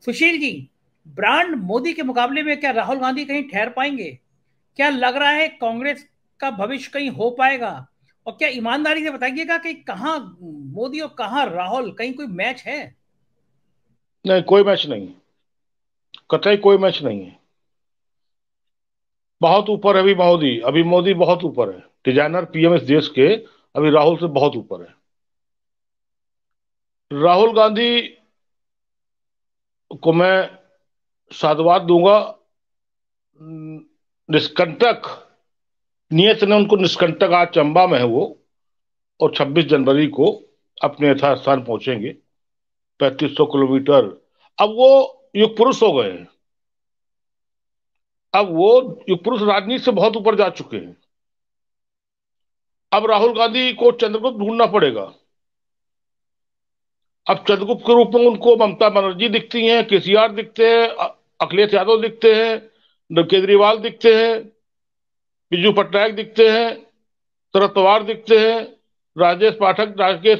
Sushil ji, brand Modi के मुकाबले में क्या राहुल गांधी कहीं ठहर पाएंगे? क्या लग रहा है कांग्रेस का भविष्य कहीं हो पाएगा? और क्या ईमानदारी से बताइएगा कि कहां मोदी और कहां राहुल, कहीं कोई मैच है? नहीं, कोई मैच नहीं। कतई कोई मैच नहीं है। बहुत ऊपर है अभी मोदी। अभी मोदी बहुत ऊपर है। डिजाइनर पीएम इस देश के अभी राहुल से बहुत ऊपर है। राहुल गांधी को मैं साधुवाद दूंगा। निष्कंटक नियत ने उनको निष्कंटक, आज चंबा में है वो, और 26 जनवरी को अपने यथास्थान पहुंचेंगे। 3500 किलोमीटर। अब वो युग पुरुष हो गए हैं। अब वो युग पुरुष राजनीति से बहुत ऊपर जा चुके हैं। अब राहुल गांधी को चंद्रगुप्त ढूंढना पड़ेगा। अब चंद्रगुप्त के रूप में उनको ममता बनर्जी दिखती हैं, केसीआर दिखते हैं, अखिलेश यादव दिखते हैं, केजरीवाल दिखते हैं, बिजू पटनायक दिखते हैं, शरद पवार दिखते हैं, राकेश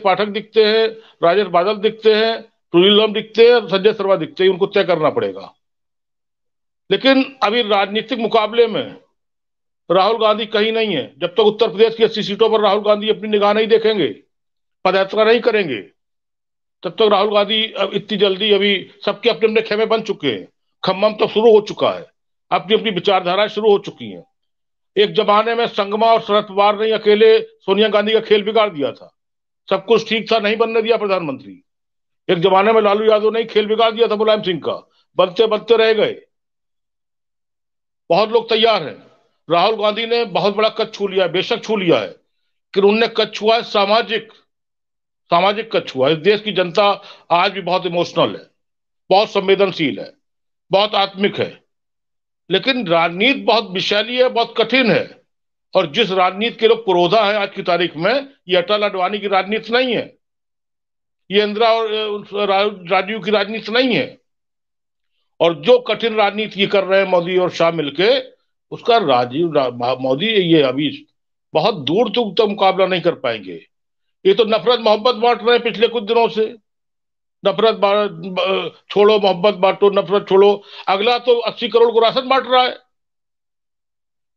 पाठक दिखते हैं, राजेश बादल दिखते हैं, तुलसीराम दिखते हैं, संजय शर्मा दिखते हैं। उनको तय करना पड़ेगा। लेकिन अभी राजनीतिक मुकाबले में राहुल गांधी कहीं नहीं है। जब तक उत्तर प्रदेश की 80 सीटों पर राहुल गांधी अपनी निगाह नहीं देखेंगे, पदयात्रा नहीं करेंगे, तब तक राहुल गांधी इतनी जल्दी, अभी सबके अपने अपने खेमे बन चुके हैं। खम्मम तो शुरू हो चुका है। अपनी अपनी विचारधाराएं शुरू हो चुकी हैं। एक जमाने में संगमा और शरद पवार ने अकेले सोनिया गांधी का खेल बिगाड़ दिया था। सब कुछ ठीक था, नहीं बनने दिया प्रधानमंत्री। एक जमाने में लालू यादव ने खेल बिगाड़ दिया था मुलायम सिंह का। बनते बनते रह गए। बहुत लोग तैयार हैं। राहुल गांधी ने बहुत बड़ा कद छू लिया है, बेशक छू लिया है, लेकिन उनने कद छुआ है सामाजिक। सामाजिक कद छुआ है। इस देश की जनता आज भी बहुत इमोशनल है, बहुत संवेदनशील है, बहुत आत्मिक है। लेकिन राजनीति बहुत विषैली है, बहुत कठिन है। और जिस राजनीति के लोग पुरोधा है आज की तारीख में, ये अटल अडवाणी की राजनीति नहीं है। ये इंदिरा और राजीव की राजनीति नहीं है। और जो कठिन राजनीति ये कर रहे हैं मोदी और शाह मिलके, उसका मोदी ये अभी बहुत दूर तक मुकाबला नहीं कर पाएंगे। ये तो नफरत मोहब्बत बांट रहे हैं पिछले कुछ दिनों से। छोड़ो, मोहब्बत बांटो, नफरत छोड़ो। अगला तो 80 करोड़ को राशन बांट रहा है।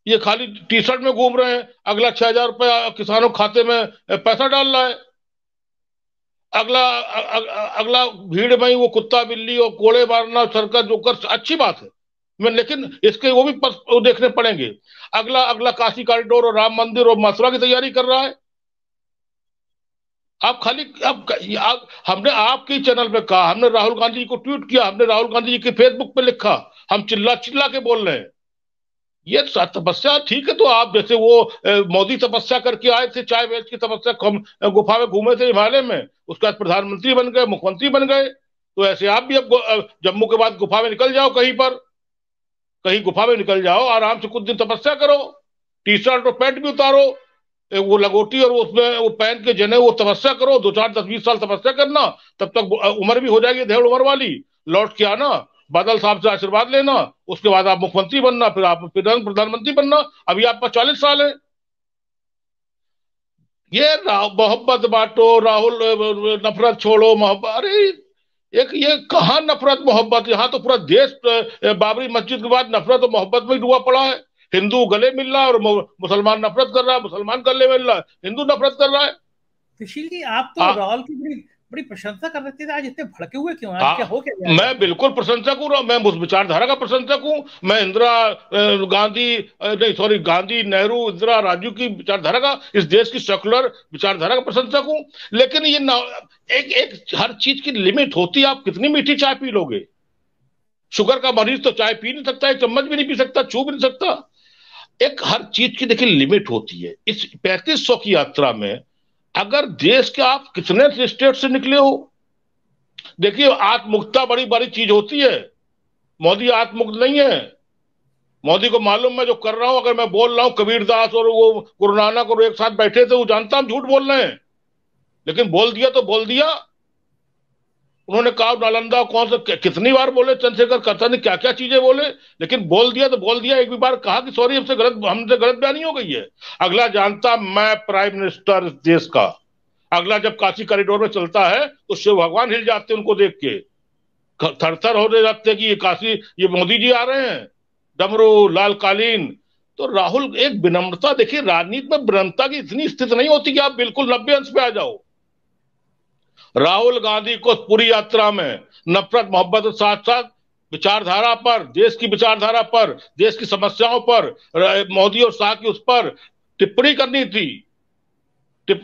ये खाली टी शर्ट में घूम रहे हैं। अगला 6,000 रुपया किसानों के खाते में पैसा डाल रहा है। अगला अगला भीड़ में ही वो कुत्ता बिल्ली और कोड़े मारना सरकार जो कर, अच्छी बात है। मैं लेकिन इसके वो भी वो देखने पड़ेंगे। अगला अगला काशी कॉरिडोर और राम मंदिर और मथुरा की तैयारी कर रहा है। आप खाली हमने आपके चैनल पे कहा, हमने राहुल गांधी जी को ट्वीट किया, हमने राहुल गांधी जी के फेसबुक पे लिखा। हम चिल्ला चिल्ला के बोल रहे हैं। ये तपस्या ठीक है। तो आप जैसे वो मोदी तपस्या करके आए थे, चाय बेच की तपस्या, गुफा में घूमे थे हिमालय में, उसके बाद प्रधानमंत्री बन गए, मुख्यमंत्री बन गए। तो ऐसे आप भी अब जम्मू के बाद गुफा में निकल जाओ, कहीं पर कहीं गुफा में निकल जाओ, आराम से कुछ दिन तपस्या करो। टी शर्ट और पैंट भी उतारो, वो लगोटी और उसमें वो पहन के जने वो तपस्या करो। 2 4 10 20 साल तपस्या करना। तब तक उम्र भी हो जाएगी ढेर उम्र वाली। लौट के आना, बादल साहब से आशीर्वाद लेना। उसके बाद आप मुख्यमंत्री बनना, फिर आप प्रधानमंत्री बनना। अभी आपका 40 साल है। ये मोहब्बत बांटो, राहुल नफरत छोड़ो, मोहब्बत, अरे एक ये कहाँ नफरत मोहब्बत। यहाँ तो पूरा देश बाबरी मस्जिद के बाद नफरत और मोहब्बत में डूबा पड़ा है। हिंदू गले मिल रहा है और मुसलमान नफरत कर रहा है, मुसलमान गले मिल रहा है, हिंदू नफरत कर रहा है। सुशील जी, आप तो आ, राहुल की बड़ी बड़ी प्रशंसा कर रहे थे, आज इतने भड़के हुए क्यों? आज आ, क्या हो क्या गया है? मैं बिल्कुल प्रशंसक हूँ। मैं उस विचारधारा का प्रशंसक हूँ। मैं इंदिरा गांधी, नहीं सॉरी, गांधी नेहरू इंदिरा राजीव की विचारधारा का, इस देश की सेकुलर विचारधारा का प्रशंसक हूँ। लेकिन ये एक एक हर चीज की लिमिट होती है। आप कितनी मीठी चाय पी लोगे? शुगर का मरीज तो चाय पी नहीं सकता, एक चम्मच भी नहीं पी सकता, छू भी नहीं सकता। एक हर चीज की देखिए लिमिट होती है। इस 3500 की यात्रा में अगर देश के आप कितने स्टेट से निकले हो, देखिए आत्ममुक्ता बड़ी बड़ी चीज होती है। मोदी आत्ममुक्त नहीं है। मोदी को मालूम मैं जो कर रहा हूं, अगर मैं बोल रहा हूं कबीरदास और वो गुरु नानक और एक साथ बैठे थे, वो जानता हम झूठ बोल रहे हैं। लेकिन बोल दिया तो बोल दिया। उन्होंने कहा नालंदा कौन सा, कितनी बार बोले चंद्रशेखर, कहता नहीं क्या क्या चीजें बोले। लेकिन बोल दिया तो बोल दिया। एक भी बार कहा कि सॉरी हमसे गलत बयानी हो गई है। अगला जानता मैं प्राइम मिनिस्टर इस देश का। अगला जब काशी कॉरिडोर में चलता है तो शिव भगवान हिल जाते हैं उनको देख के। थर थर होने लगते कि ये मोदी जी आ रहे हैं, डमरू लाल कालीन। तो राहुल, एक विनम्रता देखिए, राजनीति में विनम्रता की इतनी स्थिति नहीं होती कि आप बिल्कुल 90 अंश पे आ जाओ। राहुल गांधी को पूरी यात्रा में नफरत मोहब्बत के साथ साथ विचारधारा पर, देश की विचारधारा पर, देश की समस्याओं पर, मोदी और शाह की उस पर टिप्पणी करनी थी।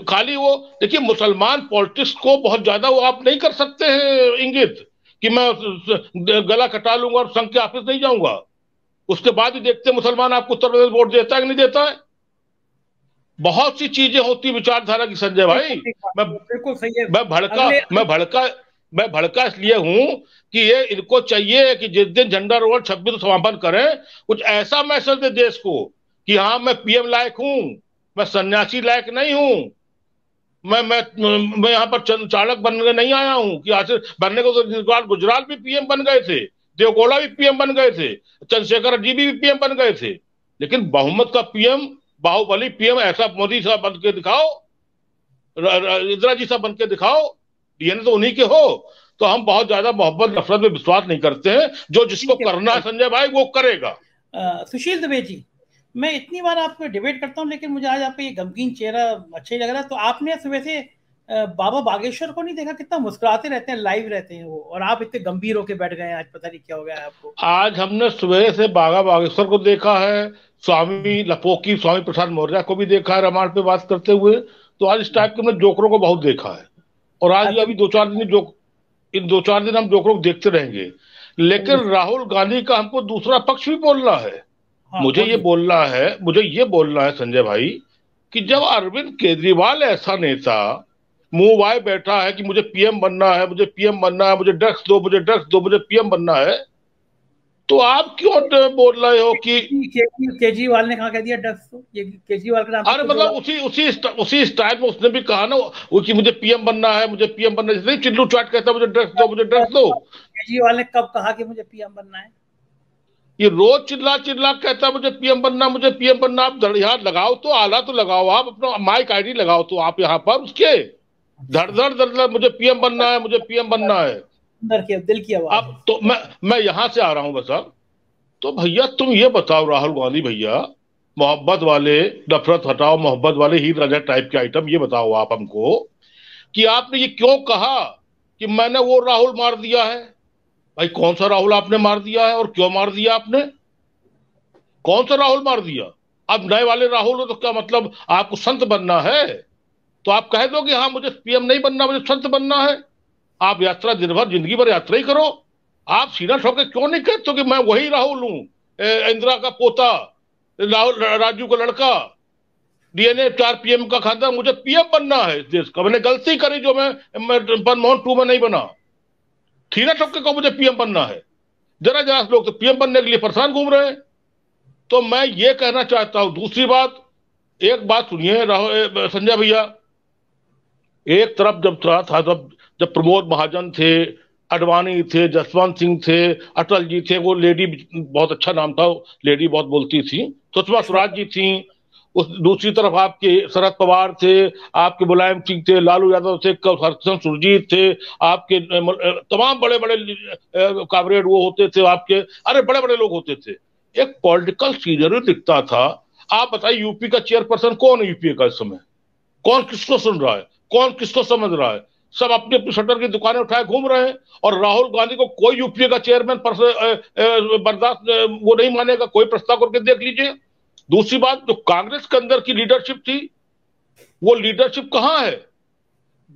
खाली वो देखिए, मुसलमान पॉलिटिक्स को बहुत ज्यादा वो आप नहीं कर सकते हैं इंगित कि मैं गला कटा लूंगा और संघ के ऑफिस नहीं जाऊंगा। उसके बाद ही देखते हैं मुसलमान आपको उत्तर प्रदेश वोट देता है कि नहीं देता है। बहुत सी चीजें होती विचारधारा की संजय भाई। मैं बिल्कुल सही है। मैं भड़का अगले मैं भड़का मैं भड़का इसलिए हूं कि ये इनको चाहिए कि जिस दिन झंडा रोल 26 समापन करें, कुछ ऐसा मैसेज दे देश को कि हाँ, मैं पीएम लायक हूं, मैं सन्यासी लायक नहीं हूं, मैं यहाँ पर चाणक बनने नहीं आया हूं कि आज बनने को तो गुजरात भी पीएम बन गए थे, देवगौड़ा भी पीएम बन गए थे, चंद्रशेखर जी भी पीएम बन गए थे, लेकिन बहुमत का पीएम, बाहुबली पीएम ऐसा मोदी साहब बन के दिखाओ, इंदिरा जी साहब बन के दिखाओ, डीएनए तो उन्हीं के हो। तो हम बहुत ज्यादा मोहब्बत नफरत में विश्वास नहीं करते हैं, जो जिसको करना है संजय भाई वो करेगा। सुशील दुबे जी, मैं इतनी बार आपको डिबेट करता हूं, लेकिन मुझे आज आपका ये गमगीन चेहरा अच्छा ही लग रहा है। तो आपने सुबह से बाबा बागेश्वर को नहीं देखा? कितना मुस्कुराते रहते हैं, लाइव रहते हैं वो, और आप इतने गंभीर होके बैठ गए हैं। आज पता नहीं क्या हो गया है आपको। आज हमने सुबह से बाबा बागेश्वर को देखा है, स्वामी लपोकी स्वामी प्रसाद मौर्य को भी देखा है रामायण पे बात करते हुए। तो आज इस टाइप के हमने जोकरों को बहुत देखा है, और आज ये अभी 2-4 दिन इन 2-4 दिन हम जोकरों को देखते रहेंगे। लेकिन राहुल गांधी का हमको दूसरा पक्ष भी बोलना है। हाँ, मुझे ये बोलना है संजय भाई कि जब अरविंद केजरीवाल ऐसा नेता मुंह बाय बैठा है कि मुझे पीएम बनना है, मुझे पीएम बनना है, मुझे ड्रग्स दो, मुझे ड्रग्स दो, मुझे पीएम बनना है, तो आप क्यों बोल रहे हो कि केजरीवाल ने कहा कह दिया ड्रग्स तो? ये केजरीवाल का नाम अरे मतलब उसी स्टाइल में उसने भी कहा ना वो कि मुझे पीएम बनना है, मुझे पीएम बनना है, चिल्लू चाट कहता है मुझे ड्रग्स दो, मुझे ड्रग्स दो। केजरीवाल ने कब कहा कि मुझे पीएम बनना है? ये रोज चिल्ला चिल्ला कहता है मुझे पीएम बनना, मुझे पीएम बनना। आप यहाँ लगाओ तो आला तो लगाओ, आप अपना माइक आईडी लगाओ तो आप यहाँ पर उसके धड़ धड़ धड़ मुझे पीएम बनना है, मुझे पीएम बनना है। अंदर की दिल की आवाज। अब तो मैं यहां से आ रहा हूं बस। अब तो भैया तुम ये बताओ राहुल गांधी भैया, मोहब्बत वाले, नफरत हटाओ, मोहब्बत वाले ही राजा टाइप के आइटम ये बताओ आप हमको कि आपने ये क्यों कहा कि मैंने वो राहुल मार दिया है। भाई कौन सा राहुल आपने मार दिया है और क्यों मार दिया आपने? कौन सा राहुल मार दिया? अब नए वाले राहुल हो तो क्या मतलब आपको संत बनना है? तो आप कह दो कि हाँ मुझे पीएम नहीं बनना, मुझे संत बनना है। आप यात्रा दिन भर जिंदगी भर यात्रा ही करो। आप सीधा ठोके क्यों नहीं कहते कि मैं वही राहुल हूं, इंदिरा का पोता, राहुल राजू का लड़का, डीएनए 4 पीएम का खाता, मुझे पीएम बनना है इस देश का। मैंने गलती करी जो मैं मनमोहन 2 में नहीं बना। सीधा ठोके को मुझे पीएम बनना है। जरा जरा लोग तो पीएम बनने के लिए परेशान घूम रहे हैं। तो मैं ये कहना चाहता हूं। दूसरी बात, एक बात सुनिए राहुल संजय भैया, एक तरफ जब था जब प्रमोद महाजन थे, अडवाणी थे, जसवंत सिंह थे, अटल जी थे, वो लेडी बहुत अच्छा नाम था, लेडी बहुत बोलती थी, सुषमा स्वराज जी थी। उस दूसरी तरफ आपके शरद पवार थे, आपके मुलायम सिंह थे, लालू यादव थे, हर्षन सुरजीत थे, आपके तमाम बड़े बड़े कामरेड वो होते थे आपके, अरे बड़े बड़े लोग होते थे। एक पॉलिटिकल सीनरी दिखता था। आप बताइए यूपी का चेयरपर्सन कौन है? यूपी का इस समय कौन किसको सुन रहा है, कौन किसको समझ रहा है? सब अपनी अपनी शटर की दुकानें उठाए घूम रहे हैं। और राहुल गांधी को कोई यूपीए का चेयरमैन बर्दाश्त वो नहीं मानेगा। कोई प्रस्ताव करके देख लीजिए। दूसरी बात, जो कांग्रेस के अंदर की लीडरशिप थी, वो लीडरशिप कहां है?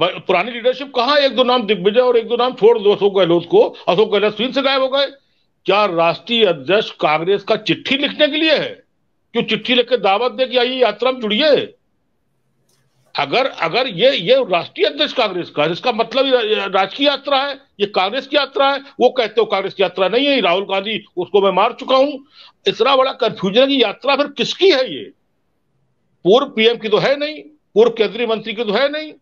पुरानी लीडरशिप कहां है? 1-2 नाम दिग्विजय और 1-2 नाम छोड़ दो अशोक गहलोत को। अशोक गहलोत सीन से गायब हो गए। क्या राष्ट्रीय अध्यक्ष कांग्रेस का चिट्ठी लिखने के लिए है? क्यों चिट्ठी लिखकर दावत दे कि आइए यात्रा में जुड़िए? अगर ये राष्ट्रीय अध्यक्ष कांग्रेस का, इसका मतलब राजकीय यात्रा है, ये कांग्रेस की यात्रा है। वो कहते हो कांग्रेस की यात्रा नहीं है, राहुल गांधी उसको मैं मार चुका हूं। इतना बड़ा कंफ्यूजन की यात्रा फिर किसकी है? ये पूर्व पीएम की तो है नहीं, पूर्व केंद्रीय मंत्री की तो है नहीं।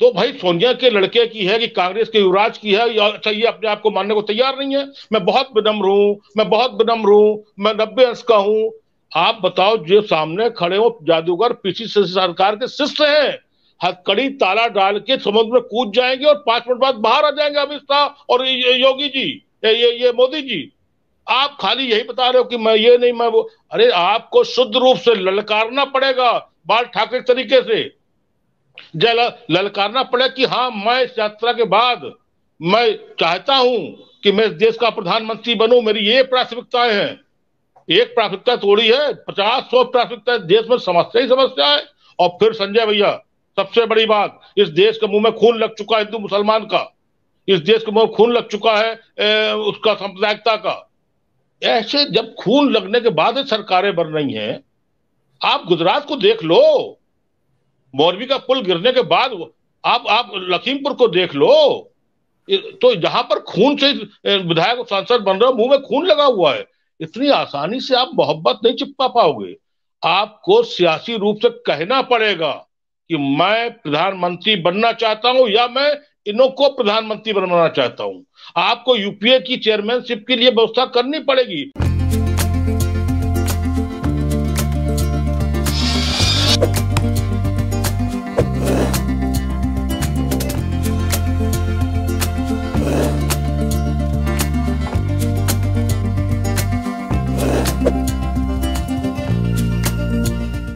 तो भाई सोनिया के लड़के की है कि कांग्रेस के युवराज की है? या अच्छा ये अपने आप को मानने को तैयार नहीं है। मैं बहुत विनम्र हूं, मैं 90 अंश का हूं। आप बताओ, जो सामने खड़े हो जादूगर पीछे सरकार के शिष्य हैं, हथकड़ी ताला डाल के समुद्र में कूद जाएंगे और 5 मिनट बाद बाहर आ जाएंगे अमित शाह और योगी जी, ये मोदी जी। आप खाली यही बता रहे हो कि मैं ये नहीं मैं वो। अरे आपको शुद्ध रूप से ललकारना पड़ेगा, बाल ठाकरे तरीके से ललकारना पड़ेगा कि हाँ, मैं इस यात्रा के बाद मैं चाहता हूं कि मैं इस देश का प्रधानमंत्री बनूं, मेरी ये प्राथमिकताएं हैं। एक प्राथमिकता थोड़ी है, 50-100 प्राथमिकता, देश में समस्या ही समस्या है। और फिर संजय भैया, सबसे बड़ी बात, इस देश के मुंह में खून लग चुका है हिंदू मुसलमान का, इस देश के मुंह में खून लग चुका है उसका सांप्रदायिकता का। ऐसे जब खून लगने के बाद सरकारें बन रही हैं, आप गुजरात को देख लो, मौरवी का पुल गिरने के बाद आप लखीमपुर को देख लो। तो जहां पर खून से विधायक सांसद बन रहे हो, मुंह में खून लगा हुआ है, इतनी आसानी से आप मोहब्बत नहीं चिपका पाओगे। आपको सियासी रूप से कहना पड़ेगा कि मैं प्रधानमंत्री बनना चाहता हूं या मैं इन्हों को प्रधानमंत्री बनाना चाहता हूं। आपको यूपीए की चेयरमैनशिप के लिए व्यवस्था करनी पड़ेगी।